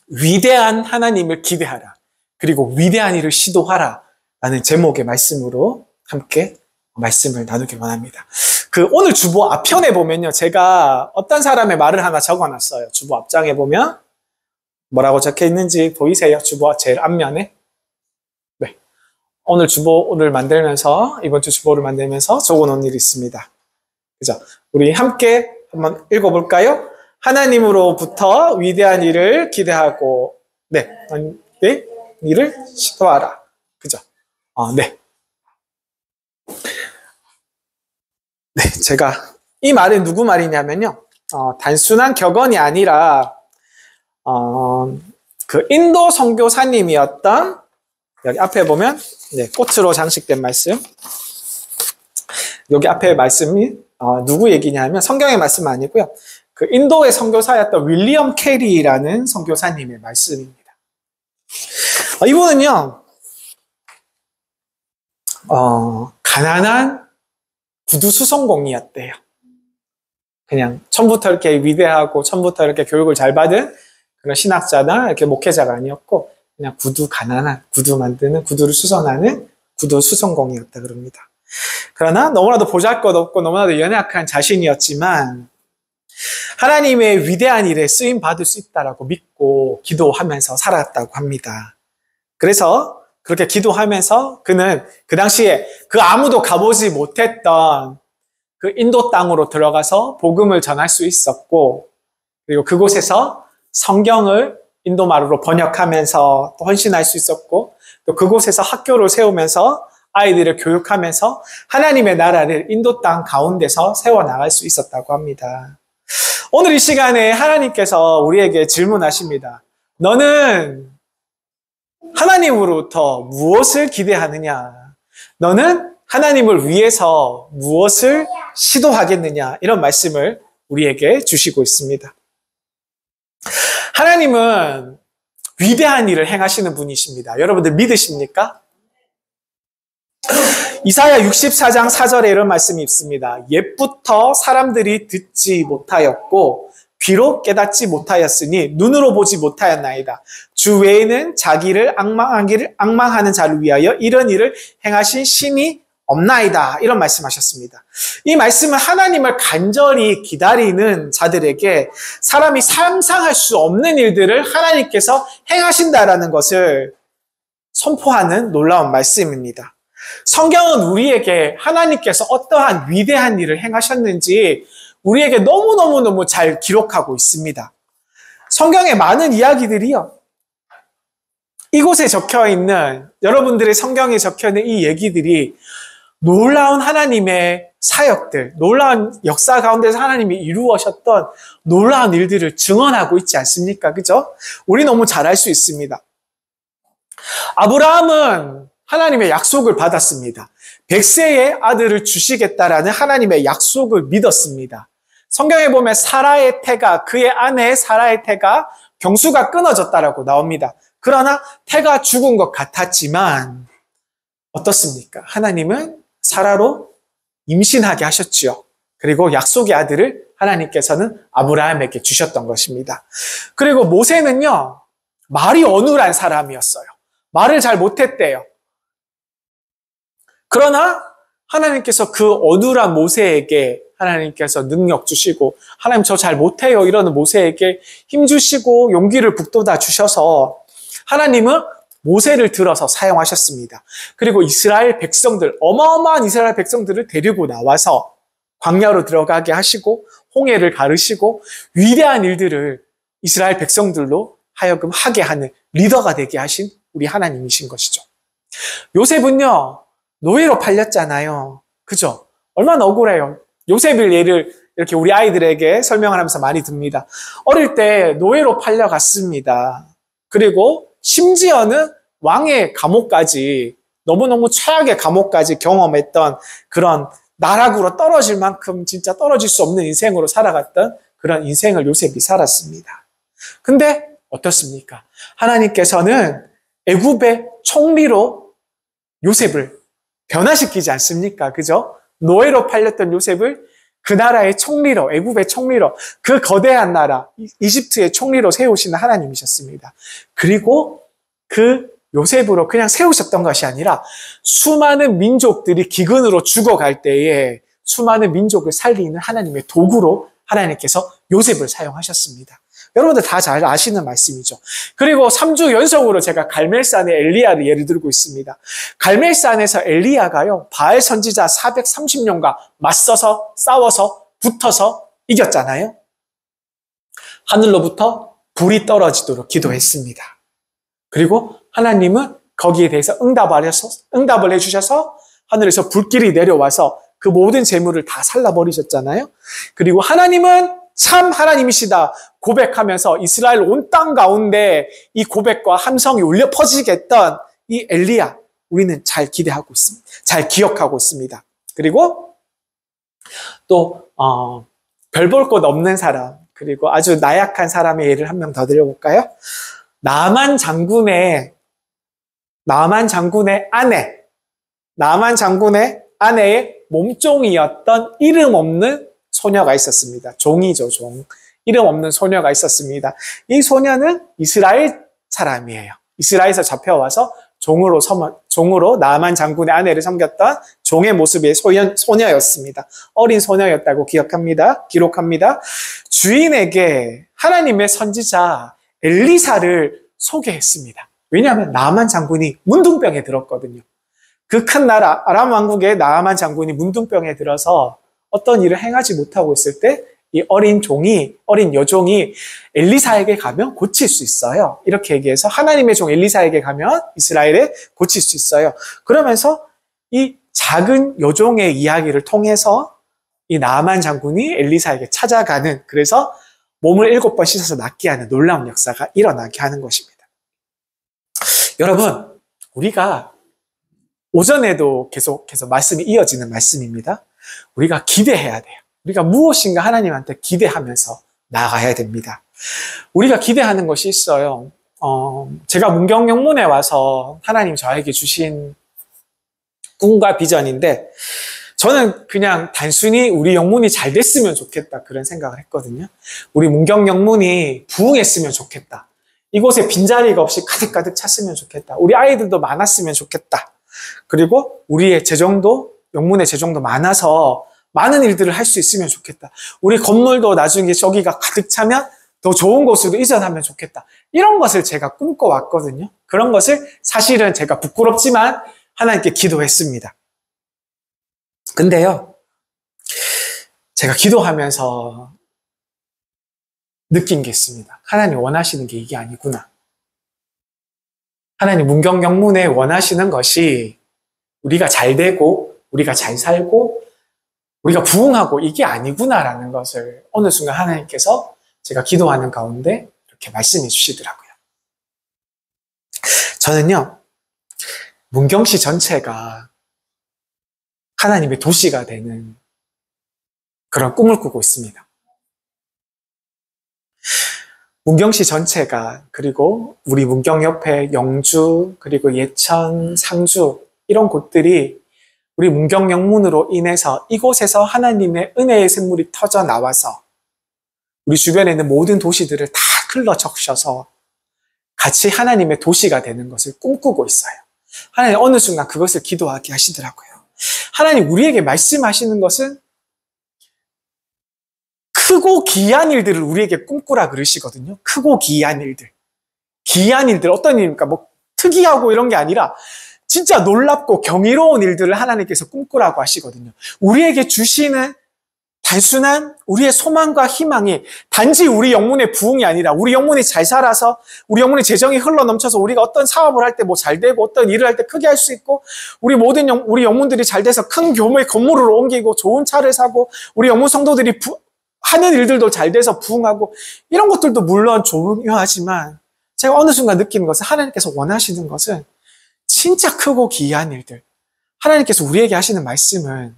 위대한 하나님을 기대하라. 그리고 위대한 일을 시도하라. 라는 제목의 말씀으로 함께 말씀을 나누길 원합니다. 오늘 주보 앞편에 보면요. 제가 어떤 사람의 말을 하나 적어놨어요. 주보 앞장에 보면 뭐라고 적혀 있는지 보이세요? 주보 제일 앞면에. 네. 오늘 주보를 만들면서, 이번 주 주보를 만들면서 적어놓은 일이 있습니다. 그죠? 우리 함께 한번 읽어볼까요? 하나님으로부터 위대한 일을 기대하고, 네. 일을 시도하라. 그죠? 네. 네, 제가 이 말은 누구 말이냐면요. 단순한 격언이 아니라 인도 선교사님이었던, 여기 앞에 보면 네, 꽃으로 장식된 말씀. 여기 앞에 말씀이 누구 얘기냐면 성경의 말씀 아니고요. 인도의 선교사였던 윌리엄 캐리라는 선교사님의 말씀입니다. 이분은요. 가난한 구두 수송공이었대요. 그냥 처음부터 이렇게 위대하고 처음부터 이렇게 교육을 잘 받은 그런 신학자나 이렇게 목회자가 아니었고 그냥 가난한 구두 만드는, 구두를 수선하는 구두 수송공이었다 그럽니다. 그러나 너무나도 보잘것없고 너무나도 연약한 자신이었지만 하나님의 위대한 일에 쓰임 받을 수 있다라고 믿고 기도하면서 살았다고 합니다. 그래서 그렇게 기도하면서 그는 그 당시에 아무도 가보지 못했던 인도 땅으로 들어가서 복음을 전할 수 있었고, 그리고 그곳에서 성경을 인도말로 번역하면서 또 헌신할 수 있었고, 또 그곳에서 학교를 세우면서 아이들을 교육하면서 하나님의 나라를 인도 땅 가운데서 세워나갈 수 있었다고 합니다. 오늘 이 시간에 하나님께서 우리에게 질문하십니다. 너는 하나님으로부터 무엇을 기대하느냐? 너는 하나님을 위해서 무엇을 시도하겠느냐? 이런 말씀을 우리에게 주시고 있습니다. 하나님은 위대한 일을 행하시는 분이십니다. 여러분들 믿으십니까? 이사야 64장 4절에 이런 말씀이 있습니다. 옛부터 사람들이 듣지 못하였고 귀로 깨닫지 못하였으니 눈으로 보지 못하였나이다. 주 외에는 자기를 앙망하는 자를 위하여 이런 일을 행하신 신이 없나이다. 이런 말씀하셨습니다. 이 말씀은 하나님을 간절히 기다리는 자들에게 사람이 상상할 수 없는 일들을 하나님께서 행하신다라는 것을 선포하는 놀라운 말씀입니다. 성경은 우리에게 하나님께서 어떠한 위대한 일을 행하셨는지 우리에게 너무너무 잘 기록하고 있습니다. 성경의 많은 이야기들이요. 이곳에 적혀있는, 여러분들의 성경에 적혀있는 이 얘기들이 놀라운 하나님의 사역들, 놀라운 역사 가운데서 하나님이 이루어셨던 놀라운 일들을 증언하고 있지 않습니까? 그죠? 우리 너무 잘 알 수 있습니다. 아브라함은 하나님의 약속을 받았습니다. 100세의 아들을 주시겠다라는 하나님의 약속을 믿었습니다. 성경에 보면 사라의 태가, 그의 아내 사라의 태가 경수가 끊어졌다라고 나옵니다. 그러나 태가 죽은 것 같았지만 어떻습니까? 하나님은 사라로 임신하게 하셨지요. 그리고 약속의 아들을 하나님께서는 아브라함에게 주셨던 것입니다. 그리고 모세는요, 말이 어눌한 사람이었어요. 말을 잘 못했대요. 그러나 하나님께서 그 어눌한 모세에게 하나님께서 능력 주시고, 하나님 저 잘 못해요 이러는 모세에게 힘 주시고 용기를 북돋아 주셔서 하나님은 모세를 들어서 사용하셨습니다. 그리고 이스라엘 백성들, 어마어마한 이스라엘 백성들을 데리고 나와서 광야로 들어가게 하시고 홍해를 가르시고 위대한 일들을 이스라엘 백성들로 하여금 하게 하는 리더가 되게 하신 우리 하나님이신 것이죠. 요셉은요, 노예로 팔렸잖아요. 그죠? 얼마나 억울해요. 요셉의 예를 이렇게 우리 아이들에게 설명을 하면서 많이 듭니다. 어릴 때 노예로 팔려갔습니다. 그리고 심지어는 왕의 감옥까지, 너무너무 최악의 감옥까지 경험했던 그런 나락으로 떨어질 만큼 진짜 떨어질 수 없는 인생으로 살아갔던 그런 인생을 요셉이 살았습니다. 근데 어떻습니까? 하나님께서는 애굽의 총리로 요셉을 변화시키지 않습니까? 그죠? 노예로 팔렸던 요셉을 그 나라의 총리로, 애굽의 총리로, 그 거대한 나라, 이집트의 총리로 세우시는 하나님이셨습니다. 그리고 그 요셉으로 그냥 세우셨던 것이 아니라 수많은 민족들이 기근으로 죽어갈 때에 수많은 민족을 살리는 하나님의 도구로 하나님께서 요셉을 사용하셨습니다. 여러분들 다 잘 아시는 말씀이죠. 그리고 3주 연속으로 제가 갈멜산의 엘리야를 예를 들고 있습니다. 갈멜산에서 엘리야가요, 바알 선지자 430명과 맞서서 싸워서 붙어서 이겼잖아요. 하늘로부터 불이 떨어지도록 기도했습니다. 그리고 하나님은 거기에 대해서 응답을 해주셔서 하늘에서 불길이 내려와서 그 모든 재물을 다 살라버리셨잖아요. 그리고 하나님은 참 하나님이시다 고백하면서 이스라엘 온 땅 가운데 이 고백과 함성이 울려 퍼지게 했던 이 엘리야, 우리는 잘 기대하고 있습니다. 잘 기억하고 있습니다. 그리고 또 별 볼 것 없는 사람, 그리고 아주 나약한 사람의 예를 한 명 더 드려볼까요? 나만 장군의 아내의 몸종이었던 이름 없는 소녀가 있었습니다. 종이죠, 종. 이름 없는 소녀가 있었습니다. 이 소녀는 이스라엘 사람이에요. 이스라엘에서 잡혀와서 종으로 나만 장군의 아내를 섬겼던 종의 모습의 소녀였습니다. 어린 소녀였다고 기록합니다. 주인에게 하나님의 선지자 엘리사를 소개했습니다. 왜냐하면 나만 장군이 문둥병에 들었거든요. 그 큰 나라 아람 왕국의 나만 장군이 문둥병에 들어서 어떤 일을 행하지 못하고 있을 때 이 어린 여종이 엘리사에게 가면 고칠 수 있어요. 이렇게 얘기해서 하나님의 종 엘리사에게 가면 이스라엘에 고칠 수 있어요. 그러면서 이 작은 여종의 이야기를 통해서 이 나만 장군이 엘리사에게 찾아가는, 그래서 몸을 7번 씻어서 낫게 하는 놀라운 역사가 일어나게 하는 것입니다. 여러분, 우리가 오전에도 계속해서 말씀이 이어지는 말씀입니다. 우리가 기대해야 돼요. 우리가 무엇인가 하나님한테 기대하면서 나아가야 됩니다. 우리가 기대하는 것이 있어요. 제가 문경영문에 와서 하나님 저에게 주신 꿈과 비전인데, 저는 그냥 단순히 우리 영문이 잘 됐으면 좋겠다, 그런 생각을 했거든요. 우리 문경영문이 부흥했으면 좋겠다. 이곳에 빈자리가 없이 가득가득 찼으면 좋겠다. 우리 아이들도 많았으면 좋겠다. 그리고 우리의 영문의 재정도 많아서 많은 일들을 할 수 있으면 좋겠다. 우리 건물도 나중에 저기가 가득 차면 더 좋은 곳으로 이전하면 좋겠다. 이런 것을 제가 꿈꿔왔거든요. 그런 것을 사실은 제가 부끄럽지만 하나님께 기도했습니다. 근데요, 제가 기도하면서 느낀 게 있습니다. 하나님 원하시는 게 이게 아니구나. 하나님 문경영문에 원하시는 것이 우리가 잘 되고 우리가 잘 살고 우리가 부흥하고 이게 아니구나라는 것을 어느 순간 하나님께서 제가 기도하는 가운데 이렇게 말씀해 주시더라고요. 저는요, 문경시 전체가 하나님의 도시가 되는 그런 꿈을 꾸고 있습니다. 문경시 전체가, 그리고 우리 문경 옆에 영주, 그리고 예천, 상주, 이런 곳들이 우리 문경영문으로 인해서 이곳에서 하나님의 은혜의 샘물이 터져 나와서 우리 주변에 있는 모든 도시들을 다 흘러 적셔서 같이 하나님의 도시가 되는 것을 꿈꾸고 있어요. 하나님 어느 순간 그것을 기도하게 하시더라고요. 하나님 우리에게 말씀하시는 것은 크고 기이한 일들을 우리에게 꿈꾸라 그러시거든요. 크고 기이한 일들. 기이한 일들, 어떤 일입니까? 뭐 특이하고 이런 게 아니라 진짜 놀랍고 경이로운 일들을 하나님께서 꿈꾸라고 하시거든요. 우리에게 주시는 단순한 우리의 소망과 희망이 단지 우리 영문의 부흥이 아니라 우리 영문이 잘 살아서 우리 영문의 재정이 흘러넘쳐서 우리가 어떤 사업을 할 때 뭐 잘 되고 어떤 일을 할 때 크게 할 수 있고 우리 영문들이 잘 돼서 큰 교회 건물을 옮기고 좋은 차를 사고 우리 영문 성도들이 하는 일들도 잘 돼서 부흥하고 이런 것들도 물론 중요하지만 제가 어느 순간 느끼는 것은 하나님께서 원하시는 것은 진짜 크고 기이한 일들. 하나님께서 우리에게 하시는 말씀은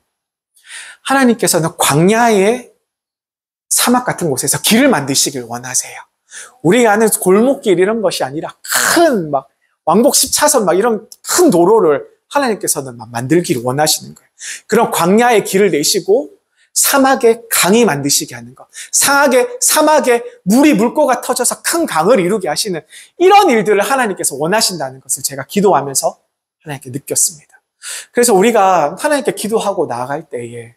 하나님께서는 광야의 사막 같은 곳에서 길을 만드시길 원하세요. 우리가 아는 골목길 이런 것이 아니라 큰 왕복 10차선 이런 큰 도로를 하나님께서는 만들기를 원하시는 거예요. 그런 광야의 길을 내시고 사막에 강이 만드시게 하는 것, 사막에 물이 물고가 터져서 큰 강을 이루게 하시는 이런 일들을 하나님께서 원하신다는 것을 제가 기도하면서 하나님께 느꼈습니다. 그래서 우리가 하나님께 기도하고 나아갈 때에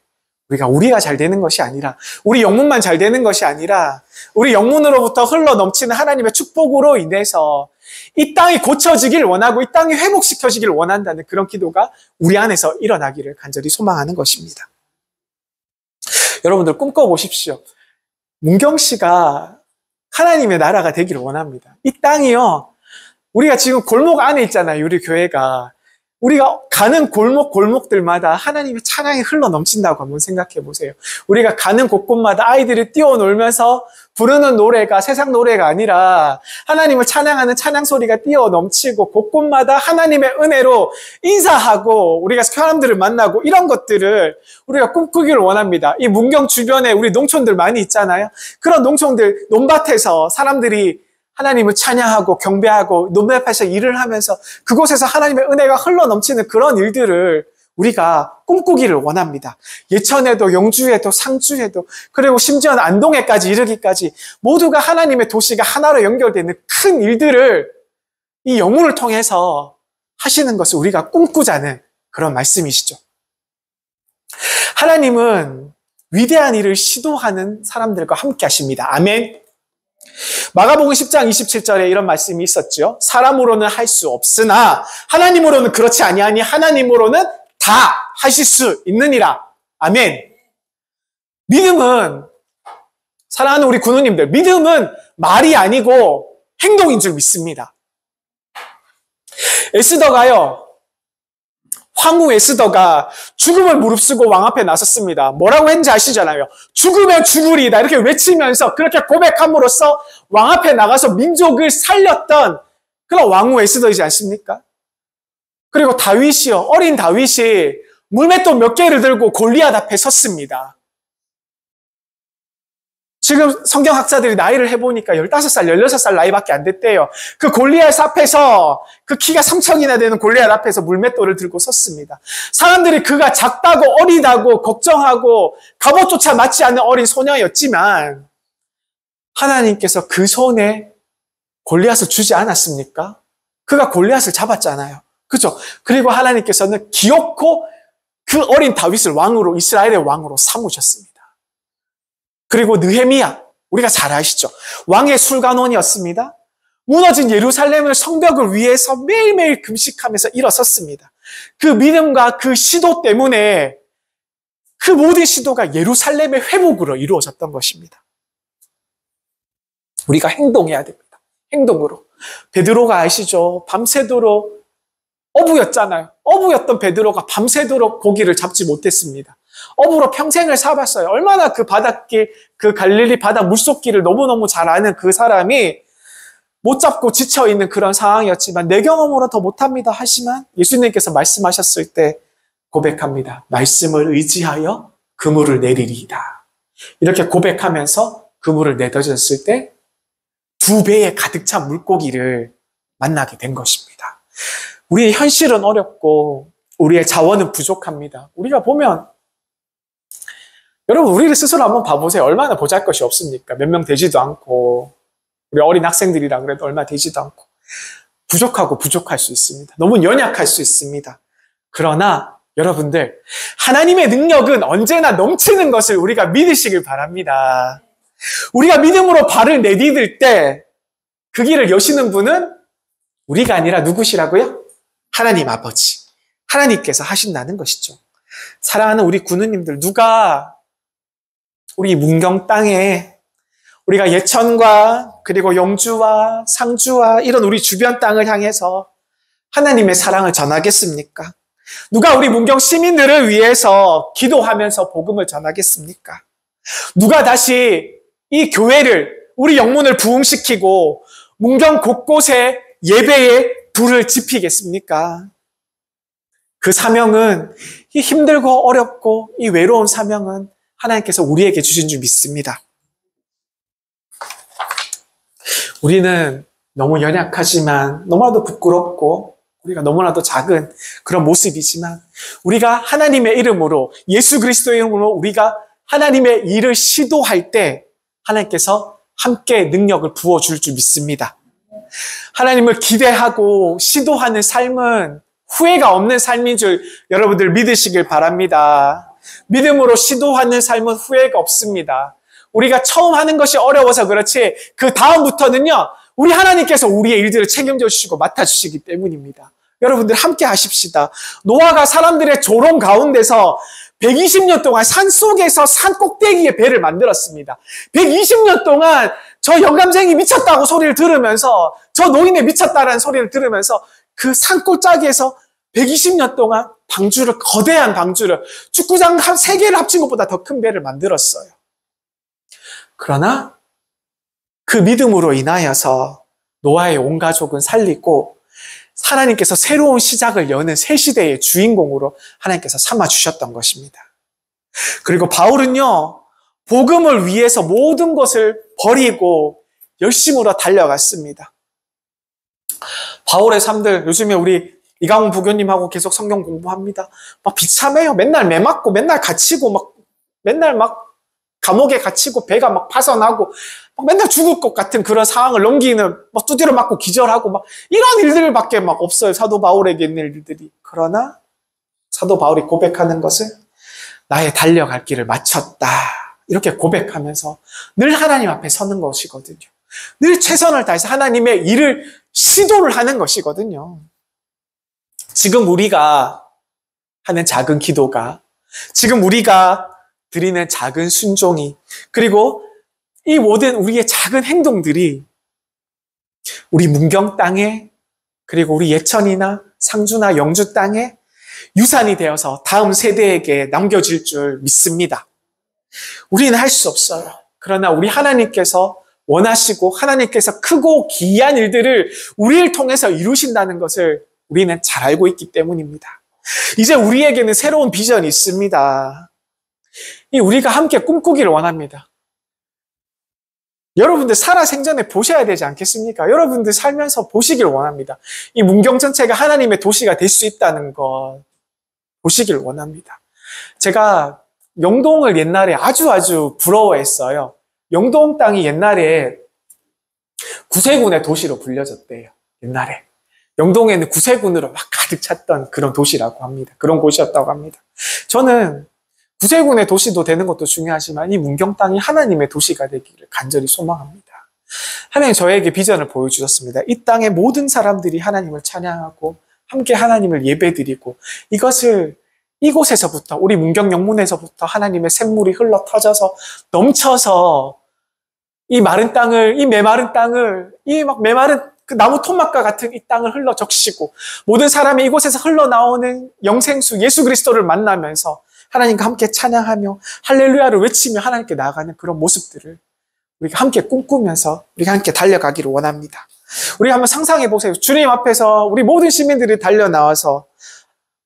우리가 잘 되는 것이 아니라, 우리 영문만 잘 되는 것이 아니라, 우리 영문으로부터 흘러 넘치는 하나님의 축복으로 인해서 이 땅이 고쳐지길 원하고 이 땅이 회복시켜지길 원한다는 그런 기도가 우리 안에서 일어나기를 간절히 소망하는 것입니다. 여러분들 꿈꿔보십시오. 문경 씨가 하나님의 나라가 되기를 원합니다. 이 땅이요, 우리가 지금 골목 안에 있잖아요. 우리 교회가. 우리가 가는 골목들마다 하나님의 찬양이 흘러 넘친다고 한번 생각해 보세요. 우리가 가는 곳곳마다 아이들이 뛰어놀면서 부르는 노래가 세상 노래가 아니라 하나님을 찬양하는 찬양 소리가 뛰어 넘치고, 곳곳마다 하나님의 은혜로 인사하고 우리가 사람들을 만나고, 이런 것들을 우리가 꿈꾸기를 원합니다. 이 문경 주변에 우리 농촌들 많이 있잖아요. 그런 농촌들, 논밭에서 사람들이 하나님을 찬양하고 경배하고 논밭에서 일을 하면서 그곳에서 하나님의 은혜가 흘러 넘치는 그런 일들을 우리가 꿈꾸기를 원합니다. 예천에도 영주에도 상주에도, 그리고 심지어는 안동에까지 이르기까지 모두가 하나님의 도시가 하나로 연결되는 큰 일들을 이 영문을 통해서 하시는 것을 우리가 꿈꾸자는 그런 말씀이시죠. 하나님은 위대한 일을 시도하는 사람들과 함께 하십니다. 아멘. 마가복음 10장 27절에 이런 말씀이 있었죠. 사람으로는 할 수 없으나 하나님으로는 그렇지 아니하니 하나님으로는 다 하실 수 있느니라. 아멘. 믿음은, 사랑하는 우리 군우님들, 믿음은 말이 아니고 행동인 줄 믿습니다. 에스더가요, 황후 에스더가 죽음을 무릅쓰고 왕 앞에 나섰습니다. 뭐라고 했는지 아시잖아요. 죽으면 죽으리이다 이렇게 외치면서 그렇게 고백함으로써 왕 앞에 나가서 민족을 살렸던 그런 왕후 에스더이지 않습니까? 그리고 다윗이요, 어린 다윗이 물맷돌 몇 개를 들고 골리앗 앞에 섰습니다. 지금 성경학자들이 나이를 해보니까 15살, 16살 나이밖에 안 됐대요. 그 골리앗 앞에서, 그 키가 3척이나 되는 골리앗 앞에서 물맷돌을 들고 섰습니다. 사람들이 그가 작다고 어리다고 걱정하고 갑옷조차 맞지 않는 어린 소녀였지만 하나님께서 그 손에 골리앗을 주지 않았습니까? 그가 골리앗을 잡았잖아요. 그죠? 그리고 하나님께서는 기어코 그 어린 다윗을 왕으로, 이스라엘의 왕으로 삼으셨습니다. 그리고 느헤미야, 우리가 잘 아시죠? 왕의 술관원이었습니다. 무너진 예루살렘을 성벽을 위해서 매일매일 금식하면서 일어섰습니다. 그 믿음과 그 시도 때문에 그 모든 시도가 예루살렘의 회복으로 이루어졌던 것입니다. 우리가 행동해야 됩니다. 행동으로. 베드로가 아시죠? 밤새도록 어부였잖아요. 어부였던 베드로가 밤새도록 고기를 잡지 못했습니다. 어부로 평생을 살았어요. 얼마나 그 바닷길, 그 갈릴리 바다 물속길을 너무너무 잘 아는 그 사람이 못 잡고 지쳐있는 그런 상황이었지만 내 경험으로 더 못합니다 하지만 예수님께서 말씀하셨을 때 고백합니다. 말씀을 의지하여 그물을 내리리이다. 이렇게 고백하면서 그물을 내던졌을 때 2배에 가득 찬 물고기를 만나게 된 것입니다. 우리의 현실은 어렵고 우리의 자원은 부족합니다. 우리가 보면 여러분, 우리를 스스로 한번 봐보세요. 얼마나 보잘것이 없습니까? 몇 명 되지도 않고, 우리 어린 학생들이라 그래도 얼마 되지도 않고, 부족할 수 있습니다. 너무 연약할 수 있습니다. 그러나 여러분들, 하나님의 능력은 언제나 넘치는 것을 우리가 믿으시길 바랍니다. 우리가 믿음으로 발을 내디딜 때 그 길을 여시는 분은 우리가 아니라 누구시라고요? 하나님 아버지. 하나님께서 하신다는 것이죠. 사랑하는 우리 군우님들, 누가 우리 문경 땅에 우리가 예천과 그리고 영주와 상주와 이런 우리 주변 땅을 향해서 하나님의 사랑을 전하겠습니까? 누가 우리 문경 시민들을 위해서 기도하면서 복음을 전하겠습니까? 누가 다시 이 교회를, 우리 영문을 부흥시키고 문경 곳곳에 예배의 불을 지피겠습니까? 그 사명은, 이 힘들고 어렵고 이 외로운 사명은 하나님께서 우리에게 주신 줄 믿습니다. 우리는 너무 연약하지만 너무나도 부끄럽고 우리가 너무나도 작은 그런 모습이지만 우리가 하나님의 이름으로, 예수 그리스도의 이름으로 우리가 하나님의 일을 시도할 때 하나님께서 함께 능력을 부어줄 줄 믿습니다. 하나님을 기대하고 시도하는 삶은 후회가 없는 삶인 줄 여러분들 믿으시길 바랍니다. 믿음으로 시도하는 삶은 후회가 없습니다. 우리가 처음 하는 것이 어려워서 그렇지 그 다음부터는요, 우리 하나님께서 우리의 일들을 책임져 주시고 맡아주시기 때문입니다. 여러분들 함께 하십시다. 노아가 사람들의 조롱 가운데서 120년 동안 산속에서 산 꼭대기에 배를 만들었습니다. 120년 동안 저 영감쟁이 미쳤다고 소리를 들으면서, 저 노인네 미쳤다라는 소리를 들으면서 그 산골짜기에서 120년 동안 거대한 방주를, 축구장 한 3개를 합친 것보다 더 큰 배를 만들었어요. 그러나 그 믿음으로 인하여서 노아의 온 가족은 살리고 하나님께서 새로운 시작을 여는 새 시대의 주인공으로 하나님께서 삼아주셨던 것입니다. 그리고 바울은요, 복음을 위해서 모든 것을 버리고 열심으로 달려갔습니다. 바울의 삶들, 요즘에 우리 이강훈 부교님하고 계속 성경 공부합니다. 막 비참해요. 맨날 매 맞고, 맨날 갇히고, 맨날 감옥에 갇히고, 배가 파선하고, 맨날 죽을 것 같은 그런 상황을 넘기는, 두드려 맞고 기절하고, 이런 일들밖에 없어요. 사도 바울에게 있는 일들이. 그러나, 사도 바울이 고백하는 것은, 나의 달려갈 길을 마쳤다. 이렇게 고백하면서 늘 하나님 앞에 서는 것이거든요. 늘 최선을 다해서 하나님의 일을 시도를 하는 것이거든요. 지금 우리가 하는 작은 기도가, 지금 우리가 드리는 작은 순종이, 그리고 이 모든 우리의 작은 행동들이 우리 문경 땅에, 그리고 우리 예천이나 상주나 영주 땅에 유산이 되어서 다음 세대에게 남겨질 줄 믿습니다. 우리는 할 수 없어요. 그러나 우리 하나님께서 원하시고 하나님께서 크고 기이한 일들을 우리를 통해서 이루신다는 것을 우리는 잘 알고 있기 때문입니다. 이제 우리에게는 새로운 비전이 있습니다. 우리가 함께 꿈꾸기를 원합니다. 여러분들 살아생전에 보셔야 되지 않겠습니까? 여러분들 살면서 보시길 원합니다. 이 문경 전체가 하나님의 도시가 될 수 있다는 것 보시길 원합니다. 제가 영동을 옛날에 아주 부러워했어요. 영동 땅이 옛날에 구세군의 도시로 불려졌대요. 옛날에. 영동에는 구세군으로 가득 찼던 그런 도시라고 합니다. 그런 곳이었다고 합니다. 저는 구세군의 도시도 되는 것도 중요하지만 이 문경 땅이 하나님의 도시가 되기를 간절히 소망합니다. 하나님 저에게 비전을 보여주셨습니다. 이 땅의 모든 사람들이 하나님을 찬양하고 함께 하나님을 예배드리고 이것을 이곳에서부터 우리 문경 영문에서부터 하나님의 샘물이 흘러 터져서 넘쳐서 이 마른 땅을, 이 메마른 땅을, 이 메마른 그 나무 톱막과 같은 이 땅을 흘러 적시고 모든 사람이 이곳에서 흘러나오는 영생수 예수 그리스도를 만나면서 하나님과 함께 찬양하며 할렐루야를 외치며 하나님께 나아가는 그런 모습들을 우리가 함께 꿈꾸면서 우리가 함께 달려가기를 원합니다. 우리 한번 상상해 보세요. 주님 앞에서 우리 모든 시민들이 달려나와서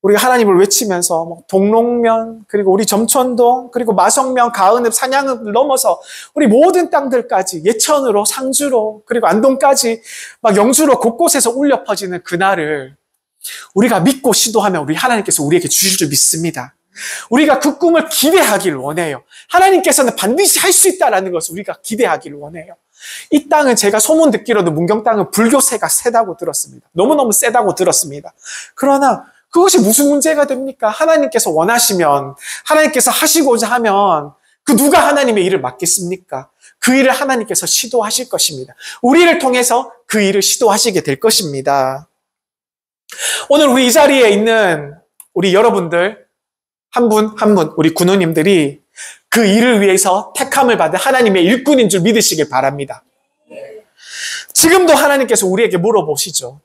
우리가 하나님을 외치면서 동록면, 그리고 우리 점촌동, 그리고 마성면, 가은읍, 산양읍을 넘어서 우리 모든 땅들까지 예천으로, 상주로, 그리고 안동까지 영주로 곳곳에서 울려 퍼지는 그날을 우리가 믿고 시도하면 우리 하나님께서 우리에게 주실 줄 믿습니다. 우리가 그 꿈을 기대하기를 원해요. 하나님께서는 반드시 할 수 있다는 것을 우리가 기대하기를 원해요. 이 땅은 제가 소문 듣기로도 문경 땅은 불교세가 세다고 들었습니다. 너무너무 세다고 들었습니다. 그러나 그것이 무슨 문제가 됩니까? 하나님께서 원하시면, 하나님께서 하시고자 하면 그 누가 하나님의 일을 맡겠습니까? 그 일을 하나님께서 시도하실 것입니다. 우리를 통해서 그 일을 시도하시게 될 것입니다. 오늘 우리 이 자리에 있는 우리 여러분들 한 분 한 분 우리 군우님들이 그 일을 위해서 택함을 받은 하나님의 일꾼인 줄 믿으시길 바랍니다. 지금도 하나님께서 우리에게 물어보시죠.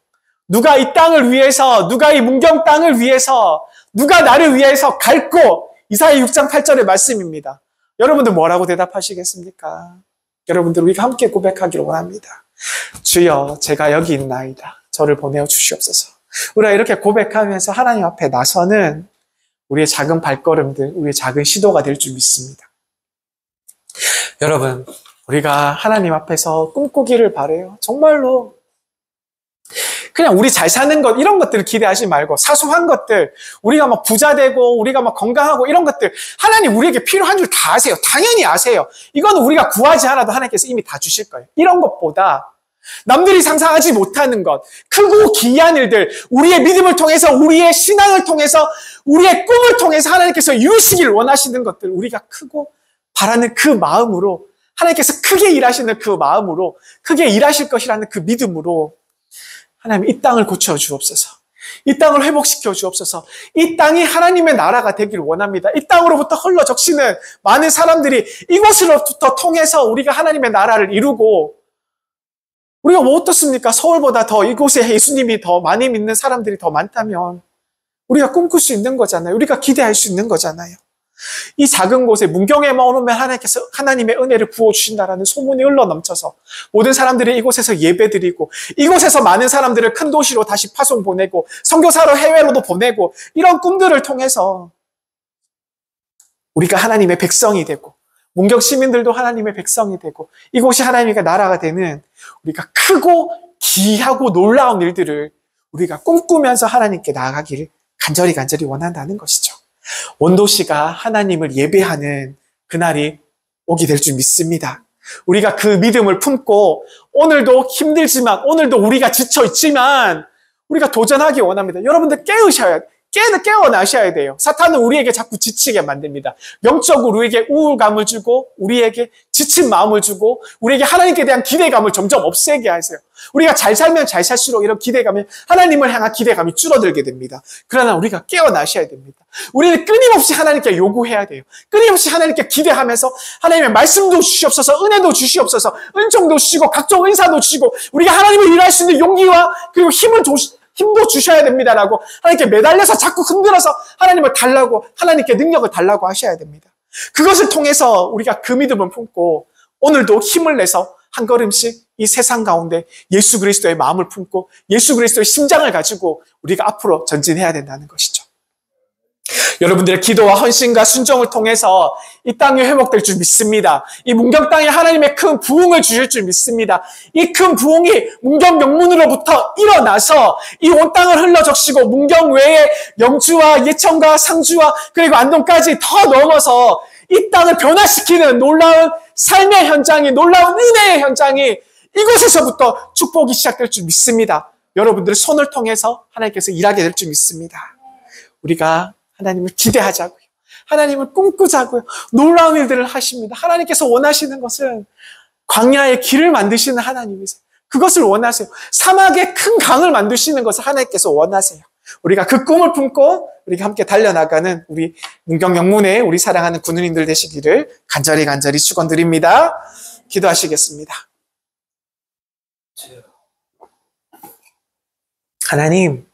누가 이 땅을 위해서, 누가 이 문경 땅을 위해서, 누가 나를 위해서 갈고, 이사야 6장 8절의 말씀입니다. 여러분들 뭐라고 대답하시겠습니까? 여러분들 우리가 함께 고백하기를 원합니다. 주여, 제가 여기 있나이다. 저를 보내어 주시옵소서. 우리가 이렇게 고백하면서 하나님 앞에 나서는 우리의 작은 발걸음들, 우리의 작은 시도가 될 줄 믿습니다. 여러분, 우리가 하나님 앞에서 꿈꾸기를 바라요. 정말로 그냥 우리 잘 사는 것, 이런 것들을 기대하지 말고 사소한 것들, 우리가 막 부자 되고 우리가 막 건강하고 이런 것들, 하나님 우리에게 필요한 줄 다 아세요. 당연히 아세요. 이거는 우리가 구하지 않아도 하나님께서 이미 다 주실 거예요. 이런 것보다 남들이 상상하지 못하는 것, 크고 기이한 일들, 우리의 믿음을 통해서, 우리의 신앙을 통해서, 우리의 꿈을 통해서 하나님께서 이루시길 원하시는 것들, 우리가 크고 바라는 그 마음으로, 하나님께서 크게 일하시는 그 마음으로, 크게 일하실 것이라는 그 믿음으로 하나님 이 땅을 고쳐 주옵소서. 이 땅을 회복시켜 주옵소서. 이 땅이 하나님의 나라가 되길 원합니다. 이 땅으로부터 흘러 적시는 많은 사람들이 이곳으로부터 통해서 우리가 하나님의 나라를 이루고, 우리가 뭐 어떻습니까? 서울보다 더 이곳에 예수님이 더 많이 믿는 사람들이 더 많다면 우리가 꿈꿀 수 있는 거잖아요. 우리가 기대할 수 있는 거잖아요. 이 작은 곳에 문경에만 오면 하나님께서 하나님의 은혜를 부어주신다라는 소문이 흘러넘쳐서 모든 사람들이 이곳에서 예배드리고, 이곳에서 많은 사람들을 큰 도시로 다시 파송 보내고 선교사로 해외로도 보내고, 이런 꿈들을 통해서 우리가 하나님의 백성이 되고, 문경 시민들도 하나님의 백성이 되고, 이곳이 하나님의 나라가 되는, 우리가 크고 기이하고 놀라운 일들을 우리가 꿈꾸면서 하나님께 나아가기를 간절히 원한다는 것이죠. 온 도시가 하나님을 예배하는 그날이 오게 될 줄 믿습니다. 우리가 그 믿음을 품고, 오늘도 힘들지만, 오늘도 우리가 지쳐있지만 우리가 도전하기 원합니다. 여러분들 깨어나셔야 돼요. 사탄은 우리에게 자꾸 지치게 만듭니다. 영적으로 우리에게 우울감을 주고, 우리에게 지친 마음을 주고, 우리에게 하나님께 대한 기대감을 점점 없애게 하세요. 우리가 잘 살면 잘 살수록 이런 기대감이, 하나님을 향한 기대감이 줄어들게 됩니다. 그러나 우리가 깨어나셔야 됩니다. 우리는 끊임없이 하나님께 요구해야 돼요. 끊임없이 하나님께 기대하면서 하나님의 말씀도 주시옵소서, 은혜도 주시옵소서, 은총도 주시고 각종 은사도 주시고, 우리가 하나님을 일할 수 있는 용기와 그리고 힘도 주셔야 됩니다라고 하나님께 매달려서 자꾸 흔들어서 하나님을 달라고, 하나님께 능력을 달라고 하셔야 됩니다. 그것을 통해서 우리가 그 믿음을 품고 오늘도 힘을 내서 한 걸음씩 이 세상 가운데 예수 그리스도의 마음을 품고 예수 그리스도의 심장을 가지고 우리가 앞으로 전진해야 된다는 것이죠. 여러분들의 기도와 헌신과 순종을 통해서 이 땅이 회복될 줄 믿습니다. 이 문경 땅에 하나님의 큰 부흥을 주실 줄 믿습니다. 이 큰 부흥이 문경 명문으로부터 일어나서 이 온 땅을 흘러적시고 문경 외에 영주와 예천과 상주와 그리고 안동까지 더 넘어서 이 땅을 변화시키는 놀라운 삶의 현장이, 놀라운 은혜의 현장이 이곳에서부터 축복이 시작될 줄 믿습니다. 여러분들의 손을 통해서 하나님께서 일하게 될 줄 믿습니다. 우리가 하나님을 기대하자고요. 하나님을 꿈꾸자고요. 놀라운 일들을 하십니다. 하나님께서 원하시는 것은 광야의 길을 만드시는 하나님이세요. 그것을 원하세요. 사막에 큰 강을 만드시는 것을 하나님께서 원하세요. 우리가 그 꿈을 품고 우리가 함께 달려나가는 우리 문경 영문의 우리 사랑하는 군우님들 되시기를 간절히 축원드립니다. 기도하시겠습니다. 하나님,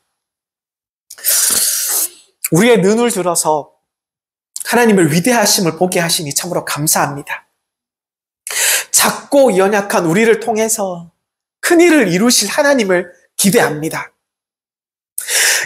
우리의 눈을 들어서 하나님을 위대하심을 보게 하시니 참으로 감사합니다. 작고 연약한 우리를 통해서 큰 일을 이루실 하나님을 기대합니다.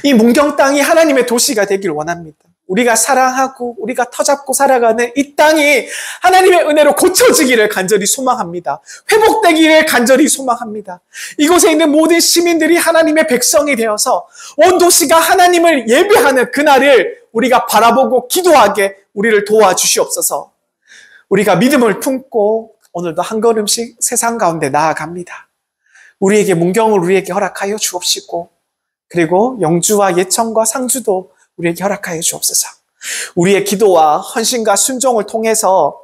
이 문경 땅이 하나님의 도시가 되길 원합니다. 우리가 사랑하고 우리가 터잡고 살아가는 이 땅이 하나님의 은혜로 고쳐지기를 간절히 소망합니다. 회복되기를 간절히 소망합니다. 이곳에 있는 모든 시민들이 하나님의 백성이 되어서 온 도시가 하나님을 예배하는 그날을 우리가 바라보고 기도하게 우리를 도와주시옵소서. 우리가 믿음을 품고 오늘도 한 걸음씩 세상 가운데 나아갑니다. 우리에게 문경을 우리에게 허락하여 주옵시고, 그리고 영주와 예천과 상주도 우리에게 허락하여 주옵소서. 우리의 기도와 헌신과 순종을 통해서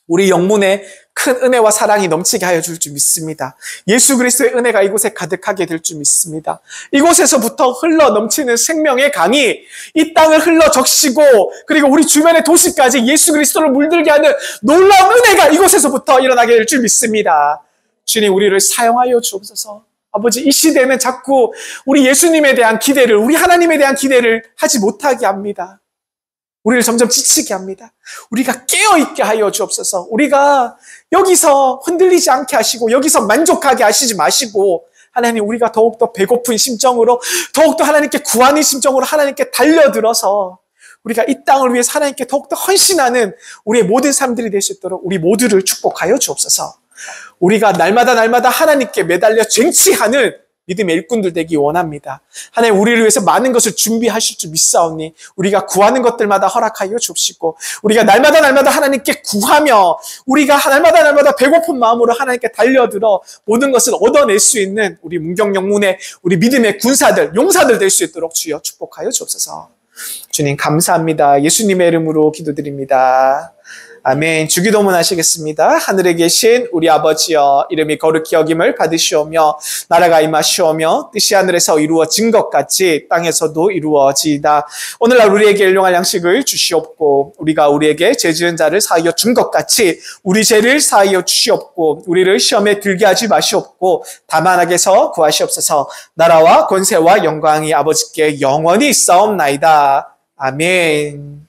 우리 영문에 큰 은혜와 사랑이 넘치게 하여 줄 줄 믿습니다. 예수 그리스도의 은혜가 이곳에 가득하게 될 줄 믿습니다. 이곳에서부터 흘러 넘치는 생명의 강이 이 땅을 흘러 적시고, 그리고 우리 주변의 도시까지 예수 그리스도를 물들게 하는 놀라운 은혜가 이곳에서부터 일어나게 될 줄 믿습니다. 주님, 우리를 사용하여 주옵소서. 아버지, 이 시대는 자꾸 우리 예수님에 대한 기대를, 우리 하나님에 대한 기대를 하지 못하게 합니다. 우리를 점점 지치게 합니다. 우리가 깨어있게 하여 주옵소서. 우리가 여기서 흔들리지 않게 하시고 여기서 만족하게 하시지 마시고, 하나님, 우리가 더욱더 배고픈 심정으로, 더욱더 하나님께 구하는 심정으로 하나님께 달려들어서 우리가 이 땅을 위해서 하나님께 더욱더 헌신하는 우리의 모든 삶들이 될 수 있도록 우리 모두를 축복하여 주옵소서. 우리가 날마다 하나님께 매달려 쟁취하는 믿음의 일꾼들 되기 원합니다. 하나님 우리를 위해서 많은 것을 준비하실 줄 믿사오니 우리가 구하는 것들마다 허락하여 주옵시고 우리가 날마다 하나님께 구하며 우리가 날마다 배고픈 마음으로 하나님께 달려들어 모든 것을 얻어낼 수 있는 우리 문경영문의 우리 믿음의 군사들, 용사들 될 수 있도록 주여 축복하여 주옵소서. 주님 감사합니다. 예수님의 이름으로 기도드립니다. 아멘. 주기도문 하시겠습니다. 하늘에 계신 우리 아버지여, 이름이 거룩히 여김을 받으시오며 나라가 임하시오며 뜻이 하늘에서 이루어진 것 같이 땅에서도 이루어지이다. 오늘날 우리에게 일용할 양식을 주시옵고 우리가 우리에게 죄 지은 자를 사하여 준 것 같이 우리 죄를 사하여 주시옵고 우리를 시험에 들게 하지 마시옵고 다만 악에서 구하시옵소서. 나라와 권세와 영광이 아버지께 영원히 있사옵나이다. 아멘.